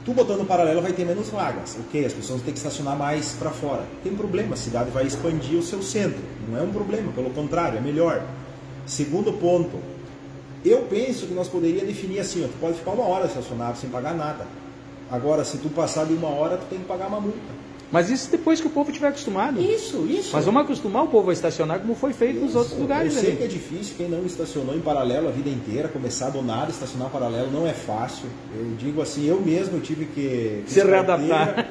Tu botando paralelo vai ter menos vagas, ok, as pessoas têm que estacionar mais para fora. Tem problema, a cidade vai expandir o seu centro, não é um problema, pelo contrário, é melhor. Segundo ponto, eu penso que nós poderíamos definir assim, ó, tu pode ficar 1 hora estacionado sem pagar nada. Agora, se tu passar de 1 hora, tu tem que pagar uma multa. Mas isso depois que o povo estiver acostumado. Isso. Mas vamos acostumar o povo a estacionar como foi feito nos outros lugares. Eu sei que é difícil, quem não estacionou em paralelo a vida inteira, começar do nada, estacionar paralelo não é fácil. Eu digo assim, eu mesmo tive que se readaptar.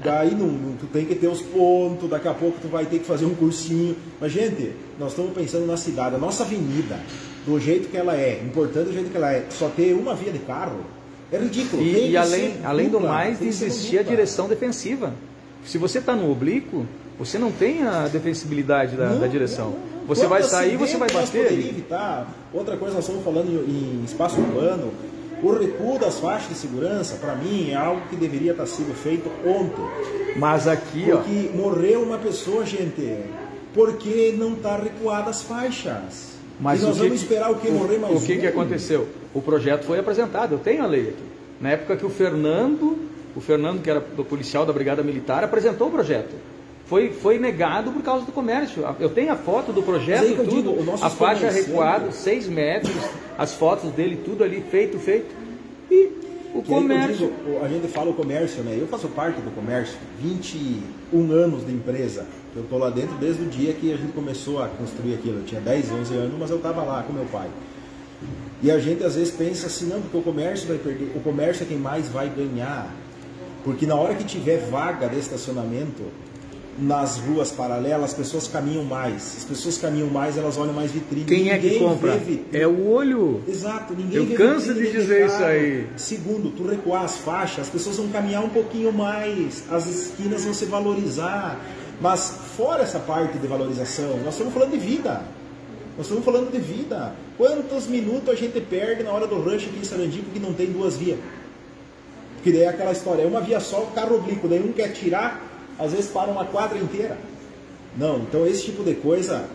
Daí tu tem que ter os pontos, daqui a pouco tu vai ter que fazer um cursinho. Mas, gente, nós estamos pensando na cidade, a nossa avenida, do jeito que ela é, importante do jeito que ela é, só ter uma via de carro, é ridículo. E além do mais, existia a direção defensiva. Se você está no oblíquo, você não tem a defensibilidade da direção. Não. Você vai sair, você vai bater. Evitar. Outra coisa, nós estamos falando em espaço urbano. O recuo das faixas de segurança, para mim, é algo que deveria estar sendo feito ontem. Mas aqui, porque morreu uma pessoa, gente, porque não está recuada as faixas. Mas e nós vamos esperar o que morrer mais O que aconteceu? O projeto foi apresentado, eu tenho a lei aqui. Na época que o Fernando, que era do policial da Brigada Militar, apresentou o projeto. Foi negado por causa do comércio. Eu tenho a foto do projeto, tudo, a faixa recuada, 6 metros, as fotos dele, tudo ali feito. E o comércio... a gente fala o comércio, né? Eu faço parte do comércio, 21 anos de empresa. Eu estou lá dentro desde o dia que a gente começou a construir aquilo. Eu tinha 10, 11 anos, mas eu estava lá com meu pai. E a gente às vezes pensa assim, não, porque o comércio vai perder, o comércio é quem mais vai ganhar. Porque na hora que tiver vaga de estacionamento nas ruas paralelas, as pessoas caminham mais. As pessoas caminham mais, elas olham mais vitrine. Quem é que compra? É o olho. Exato, ninguém Eu canso de dizer isso aí. Segundo, tu recuar as faixas, as pessoas vão caminhar um pouquinho mais, as esquinas vão se valorizar. Mas fora essa parte de valorização, nós estamos falando de vida. Nós estamos falando de vida. Quantos minutos a gente perde na hora do rush aqui em Sarandi porque não tem 2 vias? Porque daí é aquela história, é uma via só, o carro oblíquo, daí um quer tirar, às vezes para uma quadra inteira. Não, então esse tipo de coisa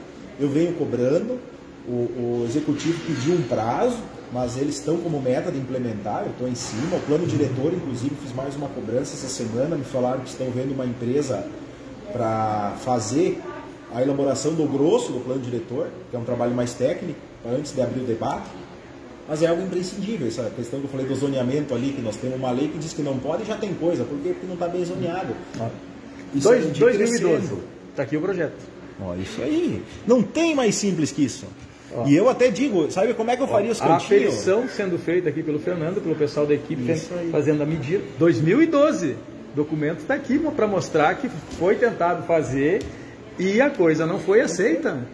eu venho cobrando, o executivo pediu um prazo, mas eles estão como meta de implementar, eu estou em cima, o plano diretor, inclusive, fiz mais uma cobrança essa semana, me falaram que estão vendo uma empresa para fazer a elaboração do grosso do plano diretor, que é um trabalho mais técnico, antes de abrir o debate. Mas é algo imprescindível, essa questão que eu falei do zoneamento ali, que nós temos uma lei que diz que não pode e já tem coisa, porque não está bem zoneado. 2012, está aqui o projeto. Ó, isso aí, não tem mais simples que isso. E eu até digo, sabe como é que eu faria os cantinhos? A aferição sendo feita aqui pelo Fernando, pelo pessoal da equipe, fazendo a medida. 2012, o documento está aqui para mostrar que foi tentado fazer e a coisa não foi aceita.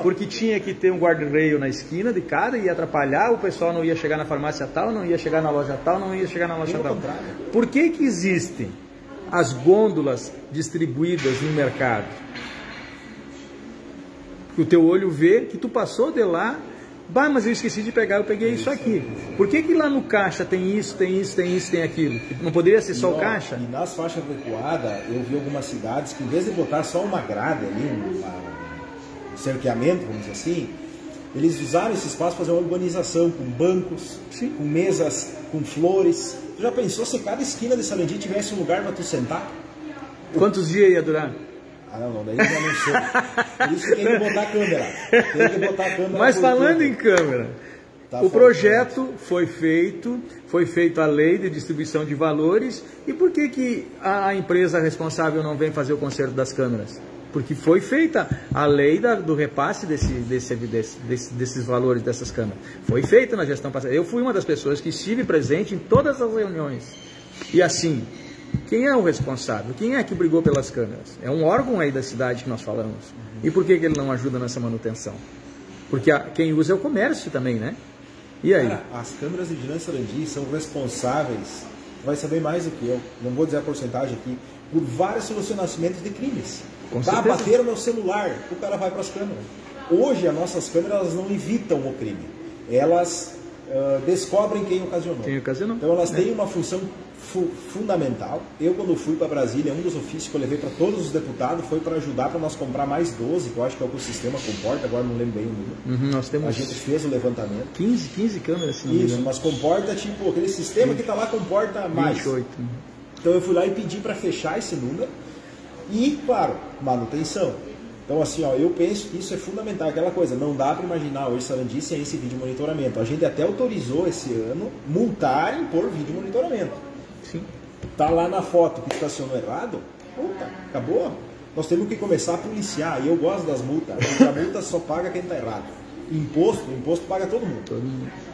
Porque tinha que ter um guarda-reio na esquina de cada, ia atrapalhar, o pessoal não ia chegar na farmácia tal, não ia chegar na loja tal, não ia chegar na loja tal. Por que existem as gôndolas distribuídas no mercado? O teu olho vê que tu passou de lá, bah, mas eu esqueci de pegar, eu peguei isso aqui. Por que lá no caixa tem isso, tem isso, tem isso, tem aquilo? Não poderia ser só o caixa? E nas faixas recuadas, eu vi algumas cidades que, em vez de botar só uma grade ali, um cerqueamento, vamos dizer assim, eles usaram esse espaço para fazer uma urbanização com bancos, Sim. com mesas, com flores. Tu já pensou se cada esquina de Sarandi tivesse um lugar para tu sentar? Quantos dias ia durar? Ah, não, daí já não sei. Por isso que tem que botar a câmera. Tem que botar a câmera. Mas falando em câmera, o projeto foi feito a lei de distribuição de valores. E por que a empresa responsável não vem fazer o conserto das câmeras? Porque foi feita a lei do repasse desses valores dessas câmeras. Foi feita na gestão passada. Eu fui uma das pessoas que estive presente em todas as reuniões. E assim, quem é o responsável? Quem é que brigou pelas câmeras? É um órgão aí da cidade que nós falamos. E por que ele não ajuda nessa manutenção? Porque quem usa é o comércio também, né? E aí? Cara, as câmeras de vigilância Sarandi são responsáveis, vai saber mais do que eu, não vou dizer a porcentagem aqui, por vários solucionamentos de crimes. Bateram meu celular, o cara vai para as câmeras. Hoje as nossas câmeras elas não evitam o crime, elas descobrem quem ocasionou. Então elas têm uma função fundamental. Eu, quando fui para Brasília, um dos ofícios que eu levei para todos os deputados foi para ajudar para nós comprar mais 12, que eu acho que é o que o sistema comporta, agora não lembro bem o número. Nós temos a gente fez o levantamento. 15 câmeras. Isso, mas comporta, tipo, aquele sistema que está lá comporta mais. 28. Então eu fui lá e pedi para fechar esse número e, claro, manutenção. Então, assim, ó, eu penso que isso é fundamental, aquela coisa, não dá para imaginar hoje Sarandi sem esse vídeo monitoramento. A gente até autorizou esse ano multarem por vídeo monitoramento. Sim. Tá lá na foto que estacionou errado, puta, acabou. Nós temos que começar a policiar, e eu gosto das multas, porque a multa só paga quem tá errado. Imposto paga todo mundo.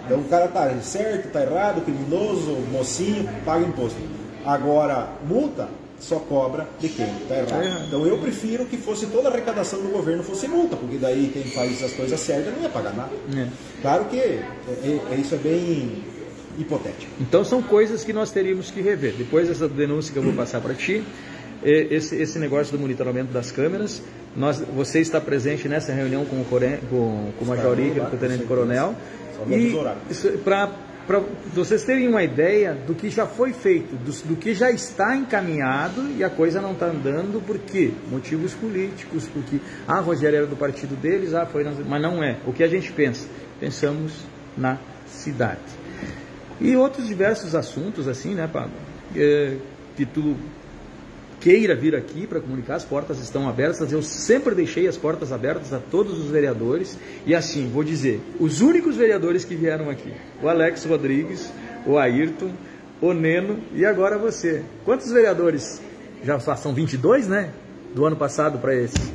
Então o cara tá certo, tá errado, criminoso, mocinho, paga imposto. Agora, multa só cobra de quem tá errado. Então eu prefiro que fosse toda a arrecadação do governo fosse multa, porque daí quem faz as coisas certas não ia pagar nada. Claro que isso é bem hipotético. Então são coisas que nós teríamos que rever. Depois dessa denúncia que eu vou passar para ti, esse negócio do monitoramento das câmeras, você está presente nessa reunião com o Major Igor, com o Tenente Coronel, e para vocês terem uma ideia do que já foi feito, do que já está encaminhado e a coisa não está andando, por quê? Motivos políticos, porque Rogério era do partido deles, mas não é. O que a gente pensa? Pensamos na cidade. E outros diversos assuntos, assim, né, Pablo? Que tu queira vir aqui para comunicar, as portas estão abertas. Eu sempre deixei as portas abertas a todos os vereadores. E assim, vou dizer, os únicos vereadores que vieram aqui, o Alex Rodrigues, o Ayrton, o Neno e agora você. Quantos vereadores? Já são 22, né? Do ano passado para esse.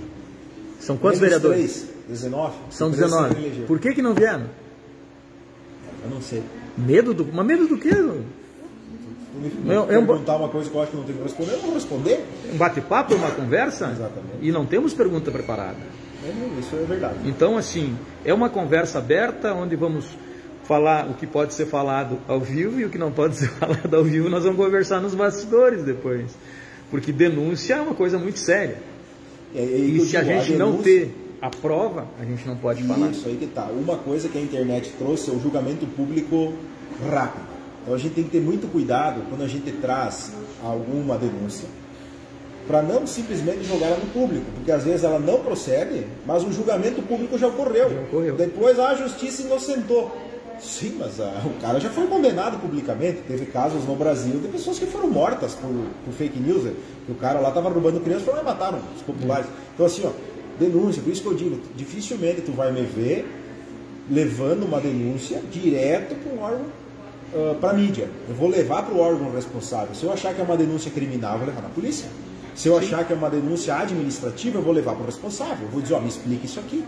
São quantos vereadores? 19. São 19. Por que não vieram? Eu não sei. Mas medo do quê? Perguntar uma coisa que eu acho que não tenho que responder, eu não vou responder. Um bate-papo, uma conversa? Exatamente. E não temos pergunta preparada. Isso é verdade. Então, assim, é uma conversa aberta, onde vamos falar o que pode ser falado ao vivo e o que não pode ser falado ao vivo nós vamos conversar nos bastidores depois. Porque denúncia é uma coisa muito séria. E se a gente não ter a prova, a gente não pode falar. Isso aí que tá. Uma coisa que a internet trouxe é o julgamento público rápido. Então a gente tem que ter muito cuidado quando a gente traz alguma denúncia, para não simplesmente jogar ela no público, porque às vezes ela não procede, mas o julgamento público já ocorreu. Depois a justiça inocentou. Sim, mas o cara já foi condenado publicamente. Teve casos no Brasil de pessoas que foram mortas por fake news, que o cara lá estava roubando crianças e foram lá e mataram os populares. Então assim, ó, denúncia, por isso que eu digo, dificilmente tu vai me ver levando uma denúncia direto para um órgão, para a mídia. Eu vou levar para o órgão responsável. Se eu achar que é uma denúncia criminal, eu vou levar na polícia. Se eu achar que é uma denúncia administrativa, eu vou levar para o responsável. Eu vou dizer, me explica isso aqui.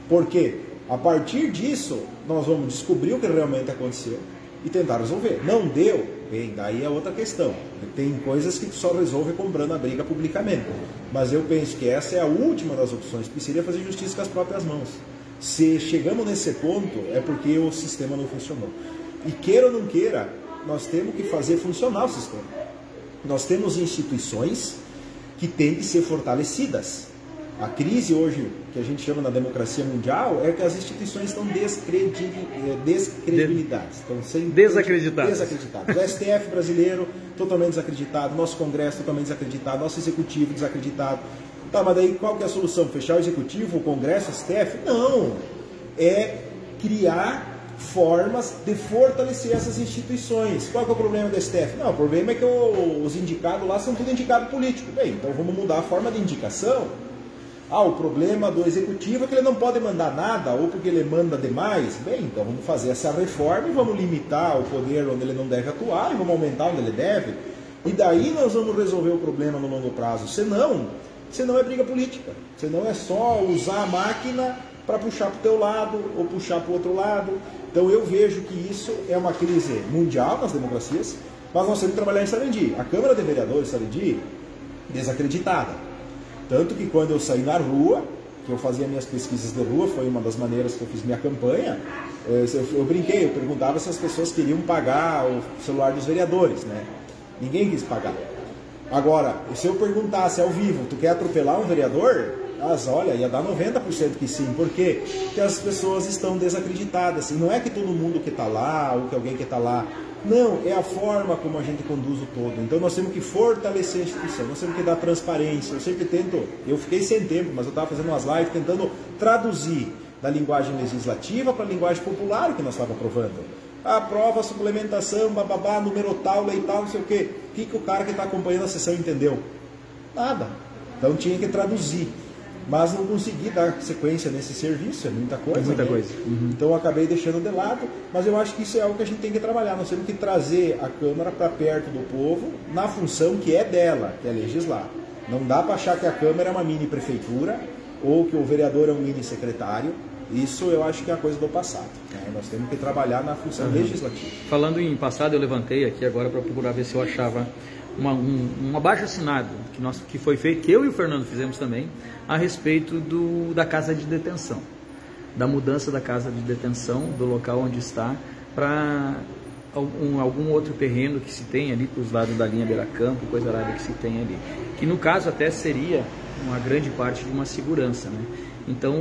Porque a partir disso, nós vamos descobrir o que realmente aconteceu e tentar resolver. Não deu? Bem, daí é outra questão. Tem coisas que só resolve comprando a briga publicamente. Mas eu penso que essa é a última das opções, que seria fazer justiça com as próprias mãos. Se chegamos nesse ponto, é porque o sistema não funcionou. E queira ou não queira, nós temos que fazer funcionar o sistema. Nós temos instituições que têm que ser fortalecidas. A crise hoje, que a gente chama na democracia mundial, é que as instituições estão descredibilizadas. Estão sendo desacreditadas. O STF brasileiro totalmente desacreditado, nosso Congresso totalmente desacreditado, nosso Executivo desacreditado. Tá, mas daí qual que é a solução? Fechar o Executivo, o Congresso, o STF? Não! É criar formas de fortalecer essas instituições. Qual que é o problema do STF? Não, o problema é que os indicados lá são tudo indicado político. Bem, então vamos mudar a forma de indicação. O problema do Executivo é que ele não pode mandar nada, ou porque ele manda demais. Bem, então vamos fazer essa reforma e vamos limitar o poder onde ele não deve atuar e vamos aumentar onde ele deve. E daí nós vamos resolver o problema no longo prazo. Senão é briga política. Senão é só usar a máquina para puxar para o teu lado ou puxar para o outro lado. Então eu vejo que isso é uma crise mundial nas democracias, mas nós temos que trabalhar em Sarandi. A Câmara de Vereadores de Sarandi, desacreditada. Tanto que quando eu saí na rua, que eu fazia minhas pesquisas de rua, foi uma das maneiras que eu fiz minha campanha, eu brinquei, eu perguntava se as pessoas queriam pagar o celular dos vereadores, né? Ninguém quis pagar. Agora, se eu perguntasse ao vivo, tu quer atropelar um vereador? Olha, ia dar 90% que sim. Por quê? Porque as pessoas estão desacreditadas. E não é que todo mundo que está lá, ou que alguém que está lá. Não, é a forma como a gente conduz o todo. Então nós temos que fortalecer a instituição, nós temos que dar transparência. Eu sempre tento, eu fiquei sem tempo, mas eu estava fazendo umas lives tentando traduzir da linguagem legislativa para a linguagem popular que nós estávamos aprovando. A prova, a suplementação, bababá, número tal, lei tal, não sei o quê. O que o cara que está acompanhando a sessão entendeu? Nada. Então tinha que traduzir. Mas não consegui dar sequência nesse serviço, é muita coisa. É muita coisa. Uhum. Então eu acabei deixando de lado, mas eu acho que isso é algo que a gente tem que trabalhar. Nós temos que trazer a Câmara para perto do povo na função que é dela, que é legislar. Não dá para achar que a Câmara é uma mini prefeitura ou que o vereador é um mini secretário. Isso eu acho que é a coisa do passado, né? Nós temos que trabalhar na função legislativa. Falando em passado, eu levantei aqui agora para procurar ver se eu achava um abaixo-assinado que foi feito, que eu e o Fernando fizemos também, a respeito da casa de detenção, da mudança da casa de detenção, do local onde está, para algum outro terreno que se tem ali para os lados da linha Beira-Campo, coisa arada que se tem ali, que no caso até seria uma grande parte de uma segurança, né? Então,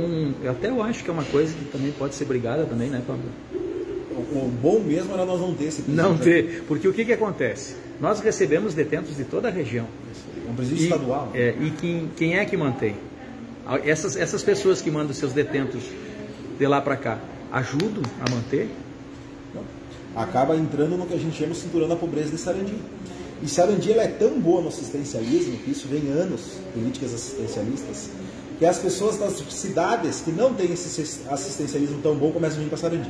eu acho que é uma coisa que também pode ser brigada também, né, Pablo? O bom mesmo era nós não ter esse presídio. Não ter, porque o que acontece? Nós recebemos detentos de toda a região. É um presídio estadual. E quem é que mantém? Essas pessoas que mandam seus detentos de lá para cá, ajudam a manter? Não. Acaba entrando no que a gente chama de cinturão da pobreza de Sarandi. E Sarandi ela é tão boa no assistencialismo, que isso vem anos, políticas assistencialistas, que as pessoas das cidades que não têm esse assistencialismo tão bom começam a vir para Sarandi.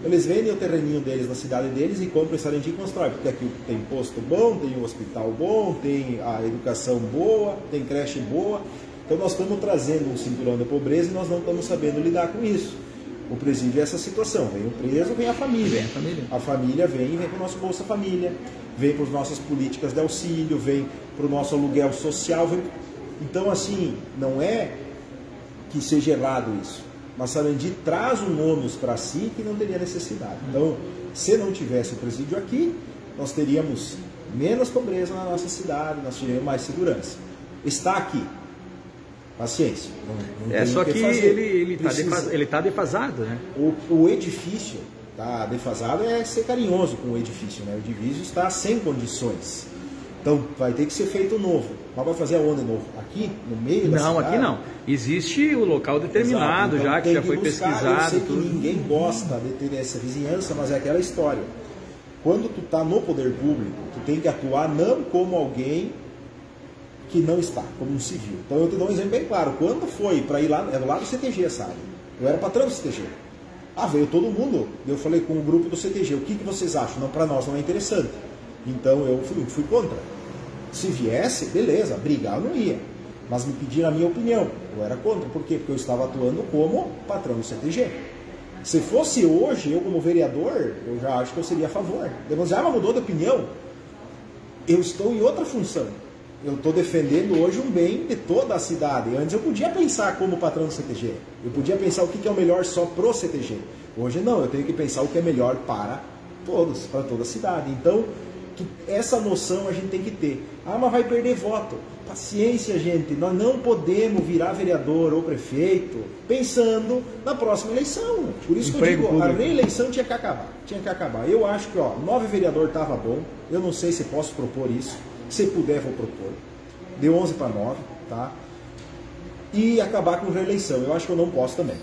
Eles vendem o terreninho deles na cidade deles e compram em Sarandi e constroem, porque aqui tem posto bom, tem um hospital bom, tem a educação boa, tem creche boa. Então nós estamos trazendo um cinturão da pobreza e nós não estamos sabendo lidar com isso. O presídio é essa situação, vem o preso, vem a família. A família vem para o nosso Bolsa Família, vem para as nossas políticas de auxílio, vem para o nosso aluguel social. Então assim, não é que seja errado isso, mas Sarandi traz um ônus para si que não teria necessidade. Então, se não tivesse o presídio aqui, nós teríamos menos pobreza na nossa cidade, nós teríamos mais segurança. Está aqui, paciência. Não só que ele está defasado, né? O edifício está defasado, é ser carinhoso com o edifício, né? O edifício está sem condições. Então, vai ter que ser feito novo. Mas vai fazer aonde novo? Aqui, no meio da cidade? Não, aqui não. Existe o local determinado, então, já que já foi pesquisado. Eu sei que ninguém gosta de ter essa vizinhança, mas é aquela história. Quando tu está no poder público, tu tem que atuar não como alguém que não está, como um civil. Então, eu te dou um exemplo bem claro. Quando foi para ir lá, era lá do CTG essa área. Eu era patrão do CTG. Veio todo mundo. Eu falei com o grupo do CTG, o que vocês acham? Não, para nós não é interessante. Então eu fui contra. Se viesse, beleza, brigar eu não ia. Mas me pediram a minha opinião. Eu era contra. Por quê? Porque eu estava atuando como patrão do CTG. Se fosse hoje, eu como vereador, eu já acho que eu seria a favor. Depois já mudou de opinião. Eu estou em outra função. Eu estou defendendo hoje um bem de toda a cidade. Antes eu podia pensar como patrão do CTG. Eu podia pensar o que é o melhor só pro CTG. Hoje não, eu tenho que pensar o que é melhor para todos, para toda a cidade. Então, essa noção a gente tem que ter. Ah, mas vai perder voto. Paciência, gente. Nós não podemos virar vereador ou prefeito pensando na próxima eleição. Por isso que eu digo, a reeleição tinha que acabar. Tinha que acabar. Eu acho que 9 vereadores estava bom. Eu não sei se posso propor isso. Se puder, vou propor. Deu 11 para 9, tá? E acabar com reeleição. Eu acho que eu não posso também.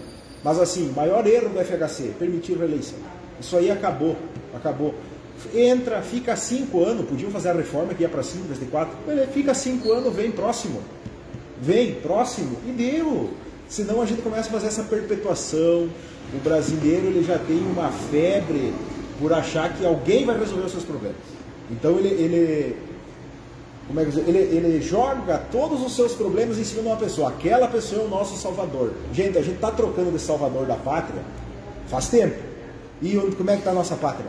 Mas assim, maior erro do FHC, permitir reeleição. Isso aí acabou. Acabou. Entra, fica 5 anos, podiam fazer a reforma que ia para 5, vez de 4, fica 5 anos, vem próximo, e deu. Senão a gente começa a fazer essa perpetuação. O brasileiro ele já tem uma febre por achar que alguém vai resolver os seus problemas. Então ele joga todos os seus problemas em cima de uma pessoa. Aquela pessoa é o nosso salvador. Gente, a gente está trocando de salvador da pátria faz tempo. E como é que está a nossa pátria?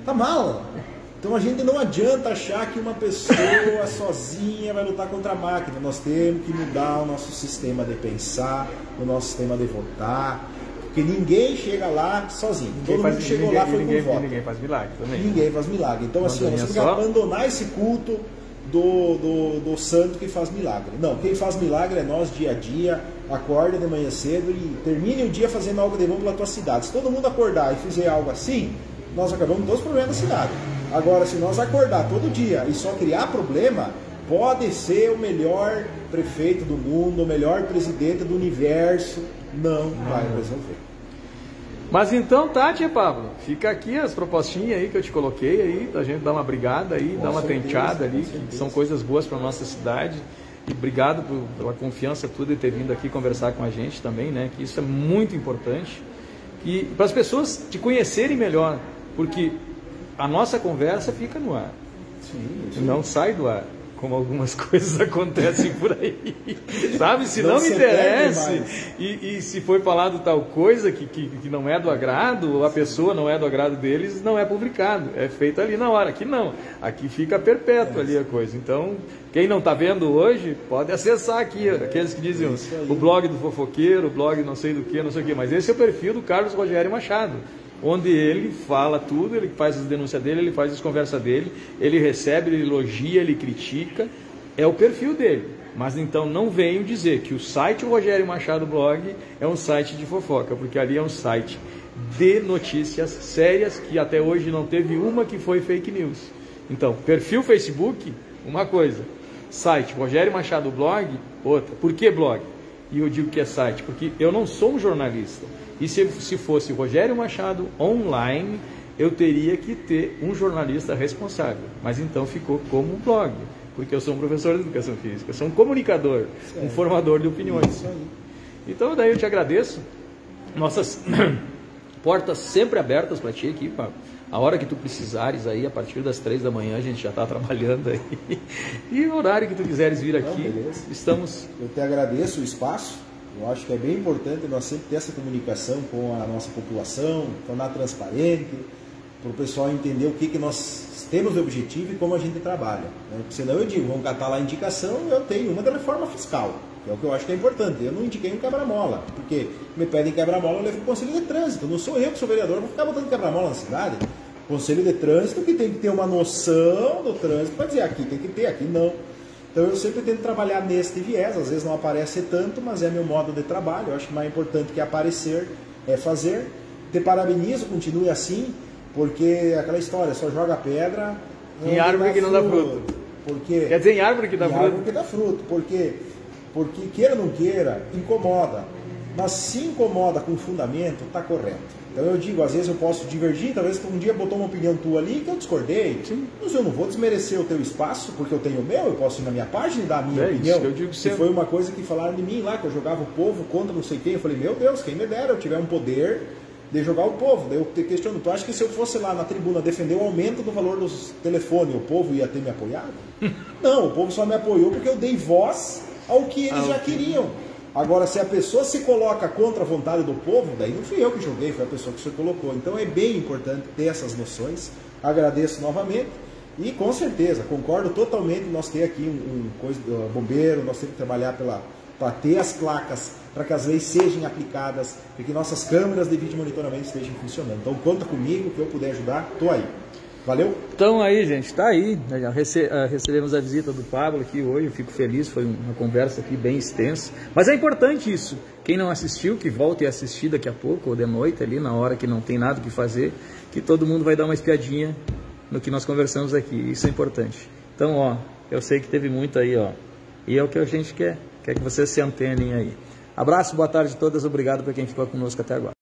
Tá mal. Então a gente não adianta achar que uma pessoa sozinha vai lutar contra a máquina. Nós temos que mudar o nosso sistema de pensar, o nosso sistema de votar, porque ninguém chega lá sozinho. Todo mundo que chegou lá foi com voto. Ninguém faz milagre também. Ninguém faz milagre. Então assim, nós temos que abandonar esse culto do santo que faz milagre. Não, quem faz milagre é nós dia a dia. Acorda de manhã cedo e termine o dia fazendo algo de bom pela tua cidade. Se todo mundo acordar e fizer algo assim, nós acabamos todos os problemas da cidade. Agora, se nós acordar todo dia e só criar problema, pode ser o melhor prefeito do mundo, o melhor presidente do universo, não vai resolver. Mas então tá, tia Pablo, fica aqui as propostinhas aí que eu te coloquei aí, da gente dar uma brigada aí, dar uma tenteada ali, que são coisas boas para nossa cidade. E obrigado pela confiança toda de ter vindo aqui conversar com a gente também, né? Que isso é muito importante. E para as pessoas te conhecerem melhor, porque a nossa conversa fica no ar. Sim. Não sai do ar, como algumas coisas acontecem por aí. Sabe? Se não me interessa e se foi falado tal coisa que não é do agrado, ou a pessoa não é do agrado deles, não é publicado. É feito ali na hora. Aqui não. Aqui fica perpétuo ali a coisa. Então, quem não está vendo hoje, pode acessar aqui. Aqueles que dizem o blog do fofoqueiro, o blog não sei do que, não sei o que. Mas esse é o perfil do Carlos Rogério Machado, onde ele fala tudo, ele faz as denúncias dele, ele faz as conversas dele, ele recebe, ele elogia, ele critica, é o perfil dele. Mas então não venham dizer que o site Rogério Machado Blog é um site de fofoca, porque ali é um site de notícias sérias, que até hoje não teve uma que foi fake news. Então, perfil Facebook, uma coisa, site Rogério Machado Blog, outra. Por que blog? E eu digo que é site, porque eu não sou um jornalista. E se fosse Rogério Machado online, eu teria que ter um jornalista responsável. Mas então ficou como um blog, porque eu sou um professor de educação física, eu sou um comunicador, um formador de opiniões. Então daí eu te agradeço. Nossas portas sempre abertas para ti aqui, Pablo. A hora que tu precisares aí, a partir das 3 da manhã, a gente já está trabalhando aí. E o horário que tu quiseres vir aqui, estamos... Eu te agradeço o espaço. Eu acho que é bem importante nós sempre ter essa comunicação com a nossa população, tornar transparente, para o pessoal entender o que nós temos de objetivo e como a gente trabalha. Né? Porque senão eu digo, vamos catar lá a indicação, eu tenho uma da reforma fiscal, que é o que eu acho que é importante. Eu não indiquei um quebra-mola, porque me pedem quebra-mola, eu levo para o Conselho de Trânsito. Não sou eu que sou vereador, vou ficar botando quebra-mola na cidade. Conselho de Trânsito que tem que ter uma noção do trânsito para dizer aqui tem que ter, aqui não. Então eu sempre tento trabalhar neste viés, às vezes não aparece tanto, mas é meu modo de trabalho. Eu acho que mais importante que aparecer é fazer. Te parabenizo, continue assim, porque aquela história, só joga pedra... Em árvore que não dá fruto. Porque, quer dizer, em árvore que dá fruto. Em árvore que dá fruto, porque queira ou não queira, incomoda. Mas se incomoda com fundamento, está correto. Então eu digo, às vezes eu posso divergir, talvez tu um dia botou uma opinião tua ali que eu discordei. Sim. Mas eu não vou desmerecer o teu espaço, porque eu tenho o meu, eu posso ir na minha página e dar a minha opinião. Isso, eu digo sempre. Foi uma coisa que falaram de mim lá, que eu jogava o povo contra não sei quem. Eu falei, meu Deus, quem me dera eu tiver um poder de jogar o povo. Daí eu te questiono, tu acha que se eu fosse lá na tribuna defender o aumento do valor dos telefones, o povo ia ter me apoiado? Não, o povo só me apoiou porque eu dei voz ao que eles já queriam. Agora, se a pessoa se coloca contra a vontade do povo, daí não fui eu que joguei, foi a pessoa que se colocou. Então é bem importante ter essas noções. Agradeço novamente e com certeza, concordo totalmente, nós ter aqui um bombeiro, nós temos que trabalhar para ter as placas, para que as leis sejam aplicadas, para que nossas câmeras de vídeo monitoramento estejam funcionando. Então conta comigo, que eu puder ajudar, estou aí. Valeu? Então aí, gente, tá aí. Já recebemos a visita do Pablo aqui hoje, eu fico feliz, foi uma conversa aqui bem extensa. Mas é importante isso. Quem não assistiu, que volte a assistir daqui a pouco, ou de noite ali, na hora que não tem nada o que fazer, que todo mundo vai dar uma espiadinha no que nós conversamos aqui. Isso é importante. Então, ó, eu sei que teve muito aí, ó. E é o que a gente quer. Quer que vocês se antenem aí. Abraço, boa tarde a todas. Obrigado para quem ficou conosco até agora.